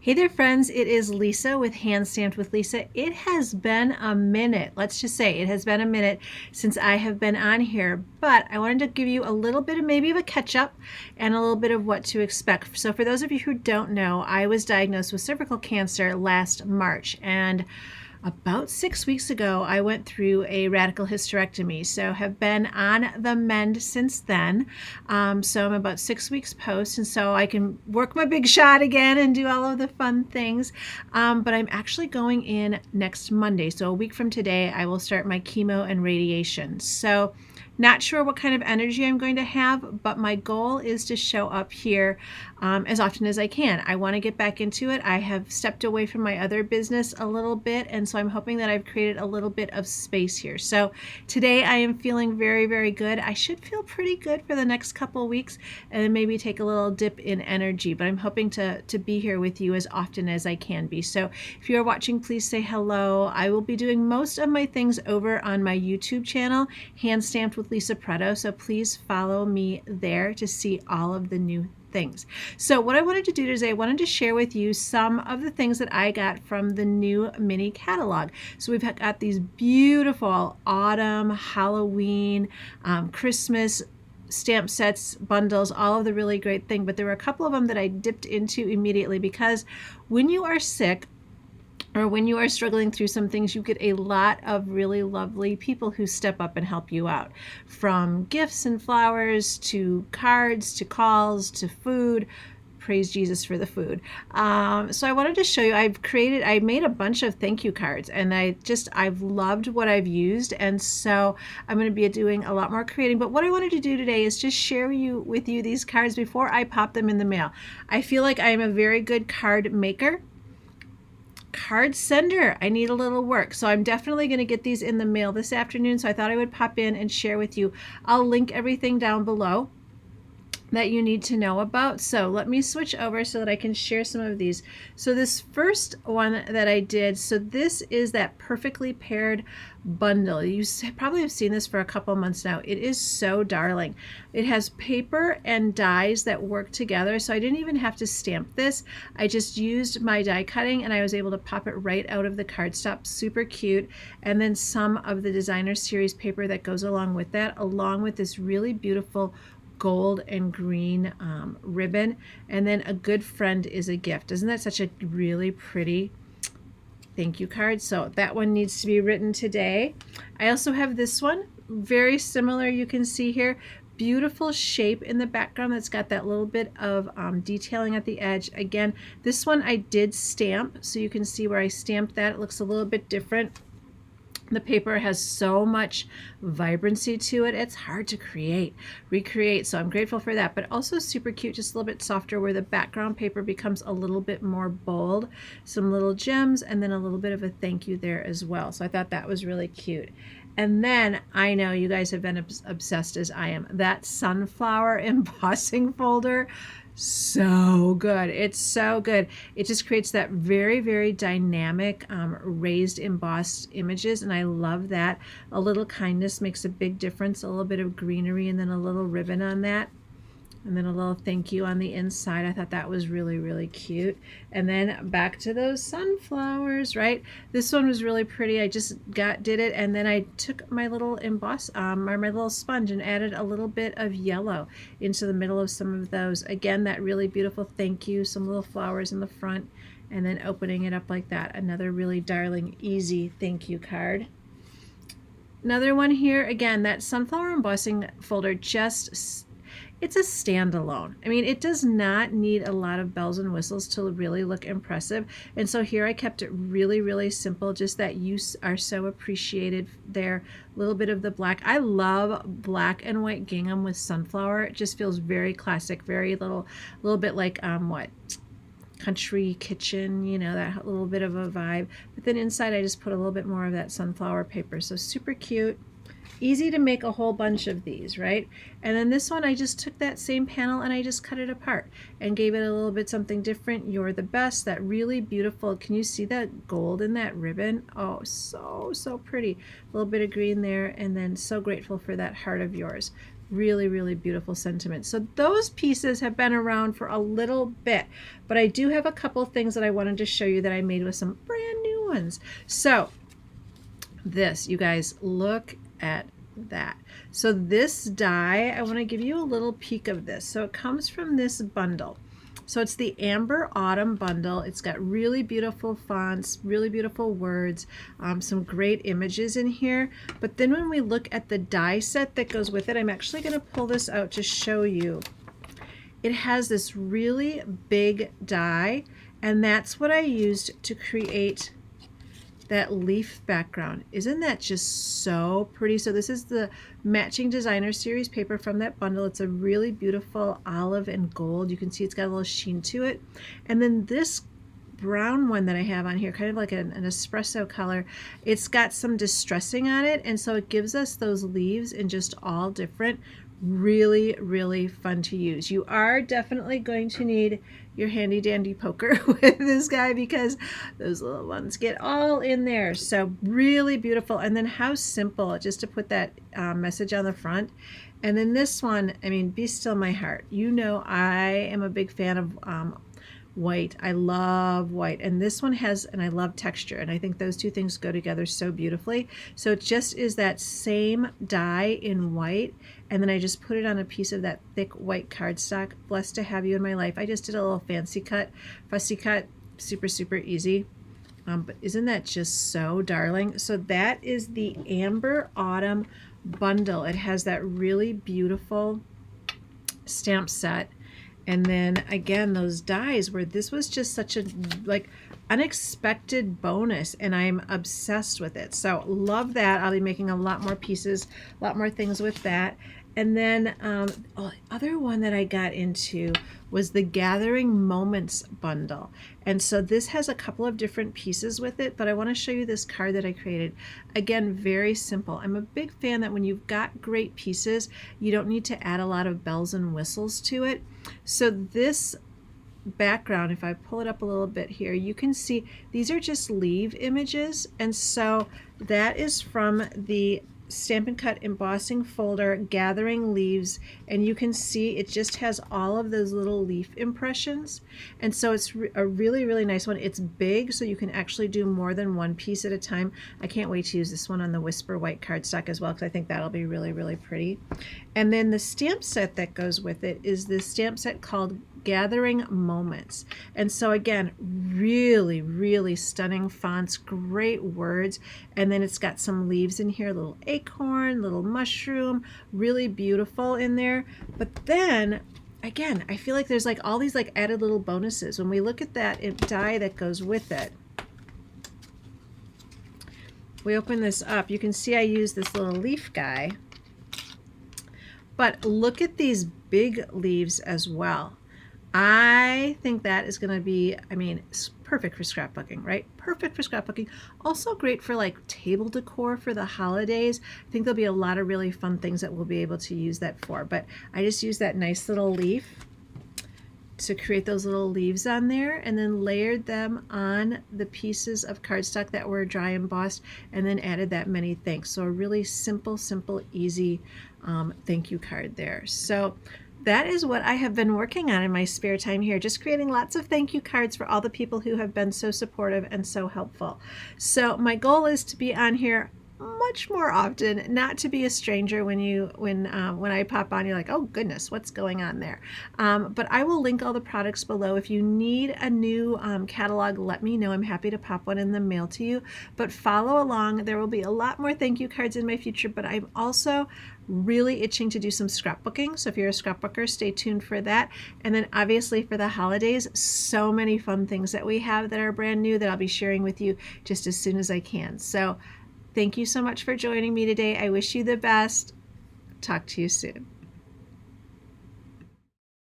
Hey there, friends. It is Lisa with Hand Stamped with Lisa. It has been a minute. Let's just say it has been a minute since I have been on here, but I wanted to give you a little bit of maybe of a catch up and a little bit of what to expect. So for those of you who don't know, I was diagnosed with cervical cancer last March, and about 6 weeks ago, I went through a radical hysterectomy, so have been on the mend since then. So I'm about 6 weeks post, and so I can work my big shot again and do all of the fun things. But I'm actually going in next Monday, so a week from today, I will start my chemo and radiation. So not sure what kind of energy I'm going to have, but my goal is to show up here as often as I can. I want to get back into it. I have stepped away from my other business a little bit, and so I'm hoping that I've created a little bit of space here. So today I am feeling very, very good. I should feel pretty good for the next couple weeks and then maybe take a little dip in energy, but I'm hoping to be here with you as often as I can be. So if you're watching, please say hello. I will be doing most of my things over on my YouTube channel, Hand Stamped with Lisa Preto, so please follow me there to see all of the new things. So what I wanted to do today, I wanted to share with you some of the things that I got from the new mini catalog. So we've got these beautiful autumn, Halloween, Christmas stamp sets, bundles, all of the really great thing, but there were a couple of them that I dipped into immediately because when you are sick, or when you are struggling through some things, you get a lot of really lovely people who step up and help you out. From gifts and flowers to cards to calls to food. Praise Jesus for the food. So I wanted to show you, I made a bunch of thank you cards, and I've loved what I've used, and so I'm going to be doing a lot more creating. But what I wanted to do today is just share with you these cards before I pop them in the mail. I feel like I'm a very good card maker. Card sender, I need a little work, so I'm definitely going to get these in the mail this afternoon, so I thought I would pop in and share with you. I'll link everything down below that you need to know about. So let me switch over so that I can share some of these. So this first one that I did, so this is that perfectly paired bundle. You probably have seen this for a couple months now. It is so darling. It has paper and dies that work together, so I didn't even have to stamp this. I just used my die cutting and I was able to pop it right out of the cardstock. Super cute. And then some of the designer series paper that goes along with that, along with this really beautiful gold and green ribbon, and then a good friend is a gift. Isn't that such a really pretty thank you card? So that one needs to be written today. I also have this one, very similar. You can see here, beautiful shape in the background that's got that little bit of detailing at the edge. Again, this one I did stamp, so you can see where I stamped that. It looks a little bit different. The paper has so much vibrancy to it. It's hard to recreate, so I'm grateful for that. But also super cute, just a little bit softer where the background paper becomes a little bit more bold. Some little gems and then a little bit of a thank you there as well. So I thought that was really cute. And then I know you guys have been obsessed as I am. That sunflower embossing folder, so good. It's so good. It just creates that very, very dynamic raised embossed images, and I love that. A little kindness makes a big difference. A little bit of greenery and then a little ribbon on that. And then a little thank you on the inside. I thought that was really, really cute. And then back to those sunflowers, right? This one was really pretty. I just did it, and then I took my little emboss, or my little sponge, and added a little bit of yellow into the middle of some of those. Again, that really beautiful thank you, some little flowers in the front, and then opening it up like that. Another really darling, easy thank you card. Another one here, again, that sunflower embossing folder it's a standalone. I mean, it does not need a lot of bells and whistles to really look impressive. And so here I kept it really, really simple, just that you are so appreciated there. A little bit of the black. I love black and white gingham with sunflower. It just feels very classic, very little bit like, country kitchen, you know, that little bit of a vibe. But then inside I just put a little bit more of that sunflower paper. So super cute. Easy to make a whole bunch of these, right? And then this one, I just took that same panel and I just cut it apart and gave it a little bit something different. You're the best. That really beautiful, can you see that gold in that ribbon? Oh, so pretty. A little bit of green there, and then so grateful for that heart of yours. Really, really beautiful sentiment. So those pieces have been around for a little bit, but I do have a couple things that I wanted to show you that I made with some brand new ones. So this, you guys, look at that. So this die, I want to give you a little peek of this. So it comes from this bundle. So it's the Amber Autumn bundle. It's got really beautiful fonts, really beautiful words, some great images in here. But then when we look at the die set that goes with it, I'm actually going to pull this out to show you. It has this really big die, and that's what I used to create that leaf background. Isn't that just so pretty? So this is the Matching Designer Series paper from that bundle. It's a really beautiful olive and gold. You can see it's got a little sheen to it. And then this brown one that I have on here, kind of like an espresso color, it's got some distressing on it, and so it gives us those leaves in just all different. Really, really fun to use. You are definitely going to need your handy dandy poker with this guy because those little ones get all in there. So really beautiful. And then how simple, just to put that message on the front. And then this one, I mean, Be Still My Heart. You know I am a big fan of white. I love white, and this one has, and I love texture, and I think those two things go together so beautifully. So it just is that same die in white, and then I just put it on a piece of that thick white cardstock. Blessed to have you in my life. I just did a little fussy cut, super easy. But isn't that just so darling? So that is the Amber Autumn bundle. It has that really beautiful stamp set. And then again, those dies where this was just such a like unexpected bonus, and I'm obsessed with it. So love that. I'll be making a lot more pieces, a lot more things with that. And then the other one that I got into was the Gathering Moments bundle. And so this has a couple of different pieces with it, but I want to show you this card that I created. Again, very simple. I'm a big fan that when you've got great pieces, you don't need to add a lot of bells and whistles to it. So this background, if I pull it up a little bit here, you can see these are just leaf images. And so that is from the Stampin' Cut embossing folder, Gathering Leaves, and you can see it just has all of those little leaf impressions. And so it's a really nice one. It's big, so you can actually do more than one piece at a time. I can't wait to use this one on the Whisper white cardstock as well, because I think that'll be really pretty. And then the stamp set that goes with it is this stamp set called Gathering Moments. And so again, really stunning fonts, great words, and then it's got some leaves in here, little acorn, little mushroom, really beautiful in there. But then again, I feel like there's like all these like added little bonuses. When we look at that die that goes with it, we open this up, you can see I use this little leaf guy, but look at these big leaves as well. I think that is going to be, I mean, it's perfect for scrapbooking, right? Perfect for scrapbooking. Also great for like table decor for the holidays. I think there'll be a lot of really fun things that we'll be able to use that for. But I just used that nice little leaf to create those little leaves on there, and then layered them on the pieces of cardstock that were dry embossed, and then added that many thanks. So a really simple, easy thank you card there. So that is what I have been working on in my spare time here, just creating lots of thank you cards for all the people who have been so supportive and so helpful. So my goal is to be on here much more often, not to be a stranger when I pop on, you're like, oh goodness, what's going on there? But I will link all the products below. If you need a new catalog, let me know. I'm happy to pop one in the mail to you. But follow along. There will be a lot more thank you cards in my future, but I'm also really itching to do some scrapbooking. So if you're a scrapbooker, stay tuned for that. And then obviously for the holidays, so many fun things that we have that are brand new that I'll be sharing with you just as soon as I can. So thank you so much for joining me today. I wish you the best. Talk to you soon.